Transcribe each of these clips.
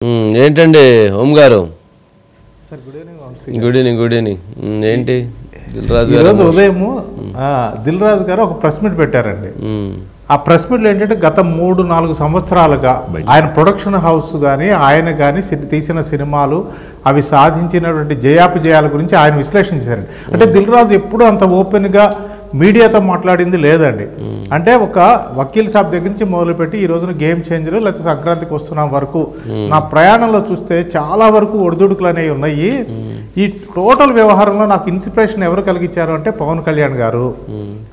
ఏంటండి హోమ్ గారు? Sir good evening. Good evening. ఏంటి ఈరోజు ఉదయం దిల్ రాజు గారు ఒక ప్రెస్ మీట్ పెట్టారండి. ఆ ప్రెస్ మీట్లో ఏంటంటే గత 3-4 సంవత్సరాలుగా ఆయన ప్రొడక్షన్ హౌస్ కానీ ఆయన కానీ తీసిన సినిమాలు అవి సాధించినటువంటి జయాపజయాల గురించి ఆయన విశ్లేషించారండి. అంటే దిల్ రాజు ఎప్పుడు అంత ఓపెన్గా మీడియాతో మాట్లాడింది లేదండి. అంటే ఒక వకీల్ సాబ్ దగ్గర నుంచి మొదలుపెట్టి ఈ రోజున గేమ్ చేంజర్ లేకపోతే సంక్రాంతికి వస్తున్న వరకు నా ప్రయాణంలో చూస్తే చాలా వరకు ఒడిదుడుకులు అనేవి ఉన్నాయి. ఈ టోటల్ వ్యవహారంలో నాకు ఇన్స్పిరేషన్ ఎవరు కలిగించారు అంటే పవన్ కళ్యాణ్ గారు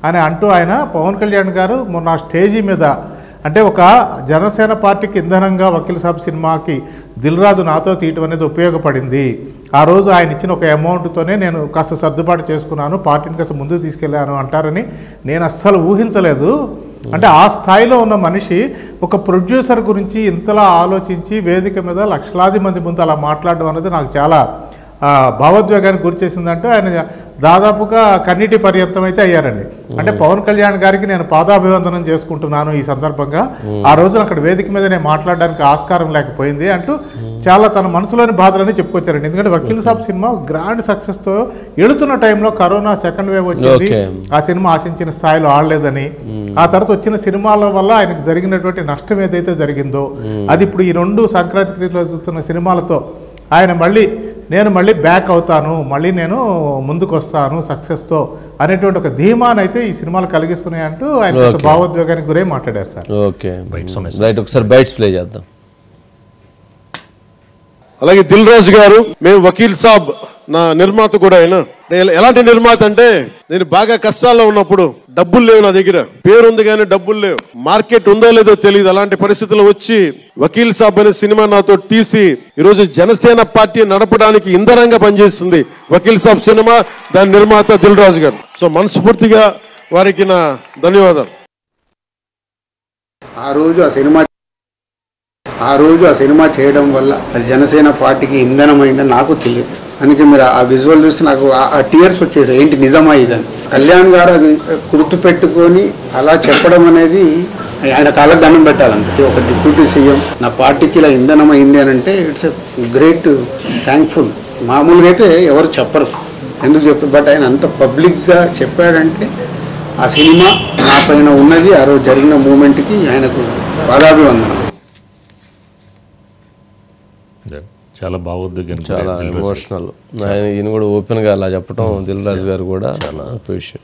అని అంటూ ఆయన పవన్ కళ్యాణ్ గారు మొన్న స్టేజీ మీద అంటే ఒక జనసేన పార్టీకి ఇంధనంగా వకీల్ సాబ్ సినిమాకి దిల్ రాజు నాతో తీయటం అనేది ఉపయోగపడింది. ఆ రోజు ఆయన ఇచ్చిన ఒక అమౌంట్తోనే నేను కాస్త సర్దుబాటు చేసుకున్నాను, పార్టీని కాస్త ముందుకు తీసుకెళ్ళాను అంటారని నేను అస్సలు ఊహించలేదు. అంటే ఆ స్థాయిలో ఉన్న మనిషి ఒక ప్రొడ్యూసర్ గురించి ఇంతలా ఆలోచించి వేదిక మీద లక్షలాది మంది ముందు అలా మాట్లాడడం అనేది నాకు చాలా భావోద్వేగానికి గురి చేసిందంటూ ఆయన దాదాపుగా కన్నీటి పర్యంతం అయితే అయ్యారండి. అంటే పవన్ కళ్యాణ్ గారికి నేను పాదాభివందనం చేసుకుంటున్నాను ఈ సందర్భంగా. ఆ రోజున అక్కడ వేదిక మీద నేను మాట్లాడడానికి ఆస్కారం లేకపోయింది అంటూ చాలా తన మనసులోని బాధలని చెప్పుకొచ్చారండి. ఎందుకంటే వకీల్ సాబ్ సినిమా గ్రాండ్ సక్సెస్తో ఎడుతున్న టైంలో కరోనా సెకండ్ వేవ్ వచ్చింది. ఆ సినిమా ఆశించిన స్థాయిలో ఆడలేదని, ఆ తర్వాత వచ్చిన సినిమాల వల్ల ఆయనకు జరిగినటువంటి నష్టం ఏదైతే జరిగిందో అది ఇప్పుడు ఈ 2 సంక్రాంతికి చూస్తున్న సినిమాలతో ఆయన నేను మళ్ళీ బ్యాక్ అవుతాను, మళ్ళీ నేను ముందుకు వస్తాను సక్సెస్తో అనేటువంటి ఒక ధీమానైతే ఈ సినిమాలు కలిగిస్తున్నాయంటూ ఆయన భావోద్వేగానికి గురై మాట్లాడారు సార్. ఓకే రైట్, ఒకసారి బైట్స్ ప్లే చేద్దాం. అలాగే దిల్ రాజు గారు, మేము వకీల్ సాబ్ నా నిర్మాత కూడా అయినా ఎలాంటి నిర్మాత అంటే నేను బాగా కష్టాల్లో ఉన్నప్పుడు డబ్బులు లేవు, నా దగ్గర పేరుంది కానీ డబ్బులు లేవు, మార్కెట్ ఉందో లేదో తెలియదు, అలాంటి పరిస్థితుల్లో వచ్చి వకీల్ సాబ్ అనే సినిమా నాతో తీసి ఈరోజు జనసేన పార్టీ నడపడానికి ఇంధనంగా పనిచేస్తుంది వకీల్ సాబ్ సినిమా, దాని నిర్మాత దిల్ రాజు గారు. సో మనస్ఫూర్తిగా వారికి నా ధన్యవాదాలు. ఆ రోజు ఆ సినిమా చేయడం వల్ల అది జనసేన పార్టీకి ఇంధనమైందని నాకు తెలియదు. అందుకే మీరు ఆ విజువల్ చూస్తే నాకు ఆ టీయర్స్ వచ్చేసాయి, ఏంటి నిజమా ఇదని. కళ్యాణ్ గారు అది గుర్తుపెట్టుకొని అలా చెప్పడం అనేది ఆయన కాళ్ళకు దండం పెట్టాలంటే ఒక డిప్యూటీ సీఎం నా పార్టీకి ఇలా ఇంధనం అయింది అని అంటే ఇట్స్ ఎ గ్రేట్ థ్యాంక్ఫుల్. మామూలుగా అయితే ఎవరు చెప్పరు, ఎందుకు చెప్పారు, బట్ ఆయన అంత పబ్లిక్గా చెప్పాడంటే ఆ సినిమా నా పైన ఉన్నది ఆ రోజు జరిగిన మూమెంట్కి ఆయనకు పాదాభివందనం. చాలా భావోద్వేగం, చాలా ఎమోషనల్. ఆయన ఈయన కూడా ఓపెన్గా అలా చెప్పడం దిల్ రాజు గారు కూడా చాలా విషయం.